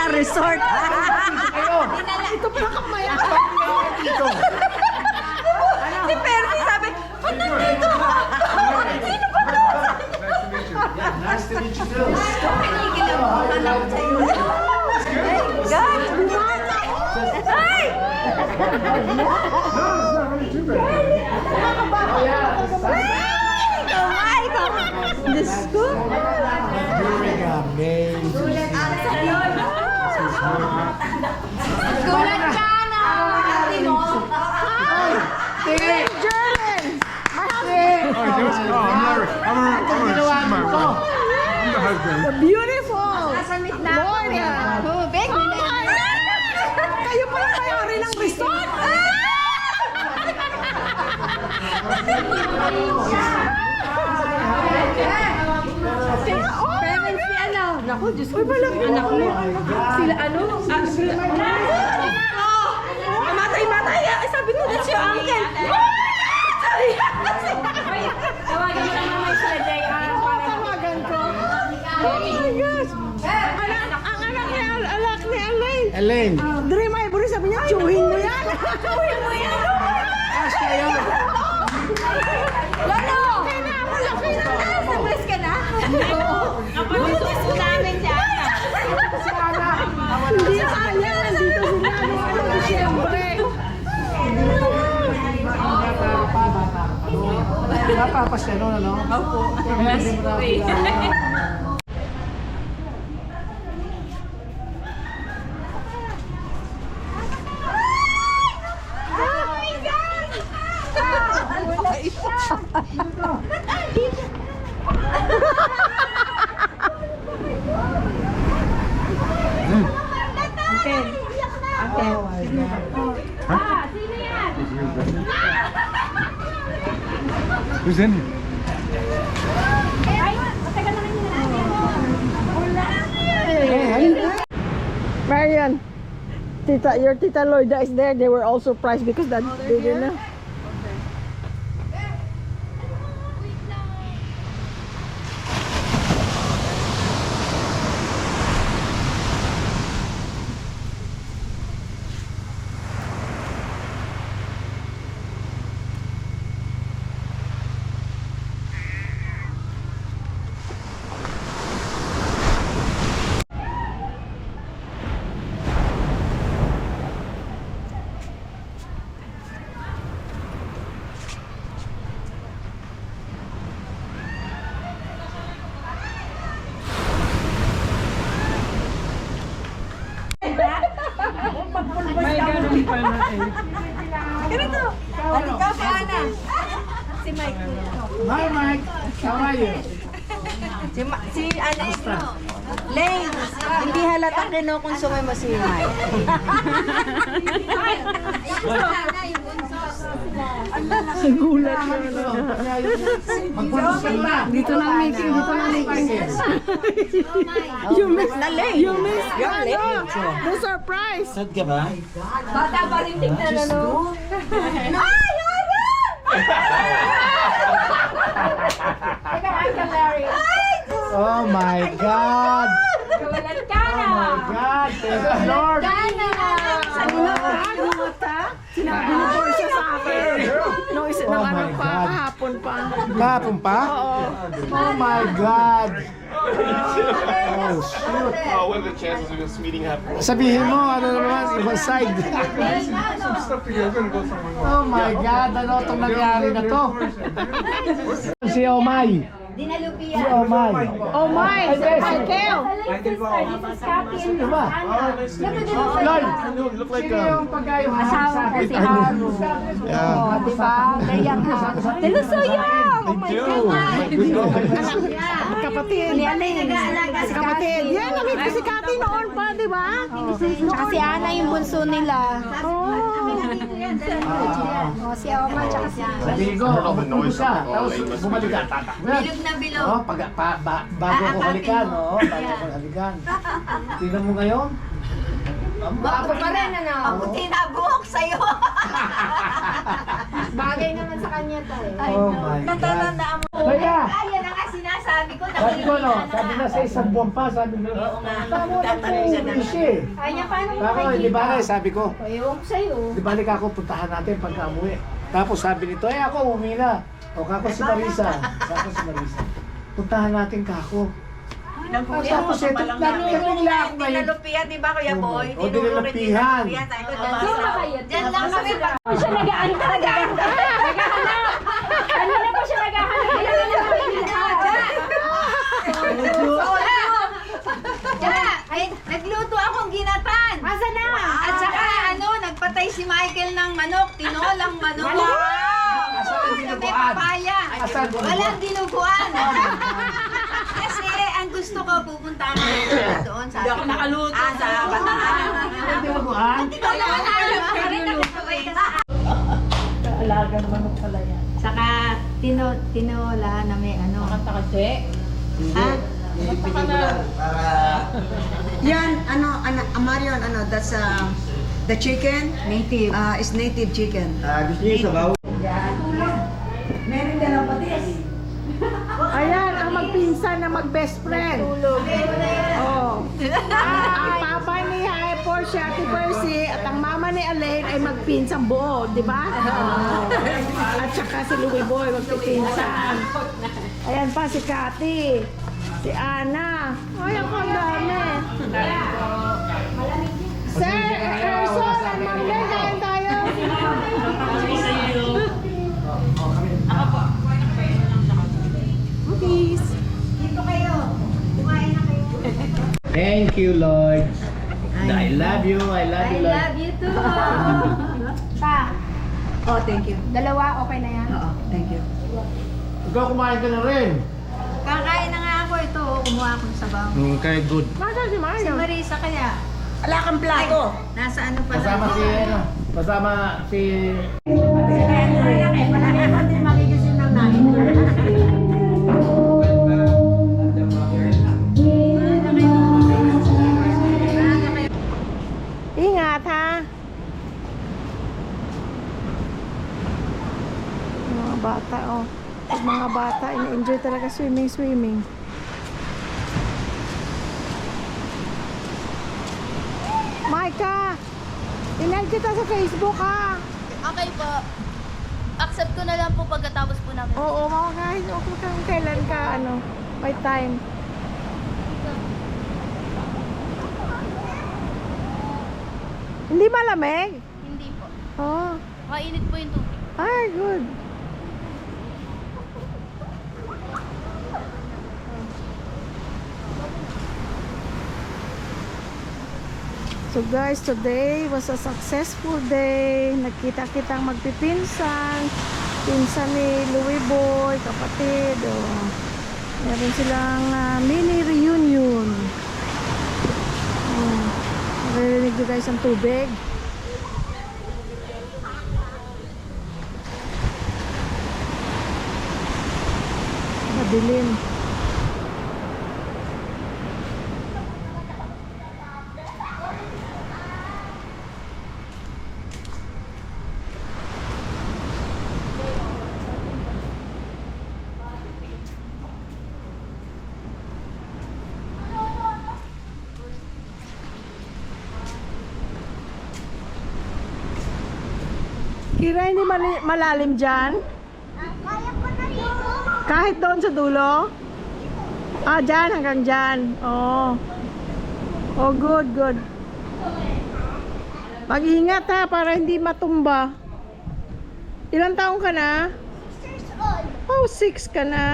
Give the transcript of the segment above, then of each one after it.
Resort. Ito pa lang kamaya. Si Percy sabi, ba't nandito ka? Sino ba ka? Nice to meet you too. Pinigilan ako sa'yo. God! Ay! Kamay ko! Diyos ko! You're amazing. Gulat ka na! Ate mo! Hi! Jordan! I'm the husband. Beautiful! Nasamit na ako. Tubig! Kayo pala may-ari ng resort! Parents ni ano? Naku, Diyos ko. Anak mo. Sila ano? Sila Matay! Sabi ko, that's your uncle! Tawagan mo naman may sila, J.R. Tawagan ko. Oh my gosh! Ang anak ni Elaine. Elaine. Dre, may buri sabi niya, chuhin mo yan! Chuhin mo yan! Ask kayo. Lolo! Malaki na! Surprise ka na? Oo. Butis ko namin siya. Hindi kaya. Nandito sila. Ano, siyempre. Napapasya nun, ano? Opo. Who's in? Marian, your Tita Loida is there. They were all surprised because that they didn't know. Ganito. Halika pa, Ana. Si Mike. Hi, Mike. How are you? Si ano ito? Lane, hindi halatang kinukonsume mo si Mike. Nagulat na. Magpunta ka na. Dito na meeting, dito na meeting. You miss na Lane. You miss Yung Lane. the surprise. Sad ka ba? Bata pa rin tignan ano. Ay! Oh my God! Kawalan ka na! Oh my God! Thank you, Lord! Sinabi ni Portia sa akin. No, Oh nung ano my pa, God. kahapon pa. Kahapon pa? Oo. Oh my God! Oh, shoot! What are the chances of this meeting happening? Sabihin mo, ano naman, ibang side. Oh my God, ano itong nangyari na to? Si Omay. Si Omay. Oh my, Michael. Sino ba? Lloyd, Look like sino yung pagkayuhan sa akin? yeah. Diba? Layang ha. Hello, so young! Oh my Kapatid. Si kapatid. Yan, nakita ko si Cathy noon pa, di ba? Tsaka si Ana yung bunso nila. Oh. O, si Oma, tsaka si Ana. Sabihin ko, umupo siya, tapos bumalik ka, tatak. Bilog na bilog. Oh, bago ko halikan, oh, bago ko halikan. Tingnan mo ngayon. Bago pa rin, ano? Mabuti na buhok sa'yo. Bagay naman sa kanya to eh. Oh my God. Natatandaan mo. Kaya, Ayan ang nga sinasabi ko. sabi ko no, sabi na sa isang buwan pa, sabi ko, tamo na po, isi. Kanya, paano mo Ako, di ba sabi ko, Ewan ko sa'yo. di balik ako, puntahan natin pagka umuwi. Tapos sabi nito, ako, umuwi na. O, kako si Marisa. Kako si Marisa. Puntahan natin kako. Tapos ito, nagpila ako ngayon. Dinalupihan, di ba, Kuya Boy? O, dinilapihan. Diyan ba kayo? Diyan lang kami. Ano siya nag-aantay? Naghahanap. Kanina pa siya naghahanap. Ay, nagluto akong ginatan. Asa na? At saka, nagpatay si Michael ng manok, tinolang manok. Asan ang May dinuguan? papaya. Asan ang Walang dinuguan. Kasi ang gusto ko, pupunta ako doon sa ating nakaluto sa Bataan. Ang dinuguan? Ikaw naman alam ka rin Alagang manok pala yan. Saka tinola na may ano. Ha? Yan, Marion, that's the chicken. Native. Is native chicken. Gusto niyo sabaw? Meron din ang patis. Ayan, ang magpinsan na mag-best friend. Oh. Ang papa ni Portia, Ate Percy, at ang mama ni Elaine ay magpinsang buo, di ba? At saka si Louie Boy magpipinsan. Ayan pa si Cathy. Si Ana. Ay, ang dami. Sir, Erson, and Ma'am Len, kain tayo. Cookies. Dito kayo. Kumain na kayo. Thank you, Lord. I love you, I love I you, Lord. love you too. Pa, Oh, thank you. dalawa, okay na yan? Oo, thank you. Ikaw kumain ka na rin. Kakain na nga ako ito. Kumuha akong sabaw. Okay, good. Masa si Si Mario? Marisa kaya. Ala kang plato. Nasa ano pala? Kasama si, kasama si... Hindi magigising ng nanay. Ingat ha. Mga bata oh. Pag mga bata, ina-enjoy talaga swimming. Maika, inal kita sa Facebook ha. Okay po. Accept ko na lang po pagkatapos po namin. Oo, mga kahit okay kung kailan ka, may time. Hindi malamig? Hindi po. Oh, Mainit po yung tubig. ay, good. So guys, today was a successful day. Nagkita-kitang magpipinsan. Pinsan ni Louie Boy, kapatid. Oh. Meron silang mini reunion. Oh. Maririnig nyo guys ang tubig. Madilim. Kira, hindi malalim dyan? Kahit doon sa dulo? Ah, dyan, hanggang dyan. Oh. Oh, good, good. Mag-ingat ha, para hindi matumba. Ilang taong ka na? 6 years old. Oh, 6 ka na.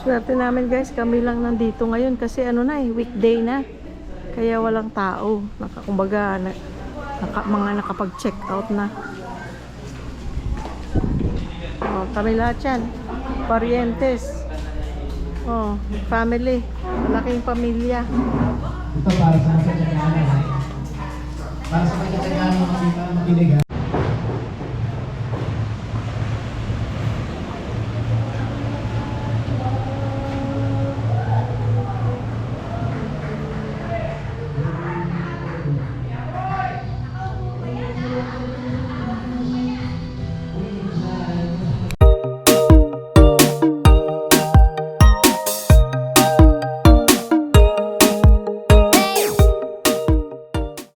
Swerte namin guys, kami lang nandito ngayon kasi ano na weekday na. Kaya walang tao. Kumbaga, mga nakapag-check out na. Oh, kami lahat yan. Parientes. Oh, family. Malaking pamilya. Ito para sa mga kanya-kanya. Para sa kanya-kanya makinig.